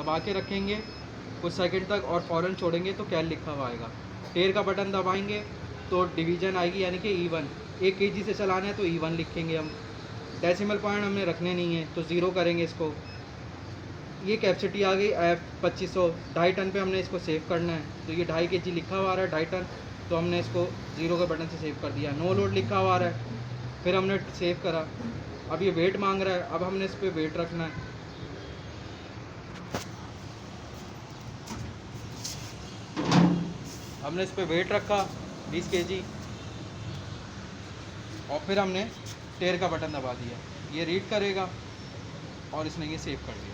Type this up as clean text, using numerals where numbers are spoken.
दबा के रखेंगे कुछ सेकंड तक और फ़ौरन छोड़ेंगे तो कैल लिखा हुआ आएगा। टेयर का बटन दबाएंगे तो डिवीज़न आएगी यानी कि E1। 1 kg से चलाना है तो E1 लिखेंगे हम। डेसिमल पॉइंट हमने रखने नहीं है तो 0 करेंगे इसको। ये कैपेसिटी आ गई F2500, 2.5 टन पे हमने इसको सेव करना है तो ये 2.5 kg लिखा हुआ आ रहा है 2.5 टन, तो हमने इसको 0 के बटन से सेव कर दिया। नो लोड लिखा हुआ आ रहा है, फिर हमने सेव करा। अब ये वेट मांग रहा है, अब हमने इस पर वेट रखना है। हमने इस पर वेट रखा 20 kg और फिर हमने टेयर का बटन दबा दिया। ये रीड करेगा और इसने ये सेव कर दिया।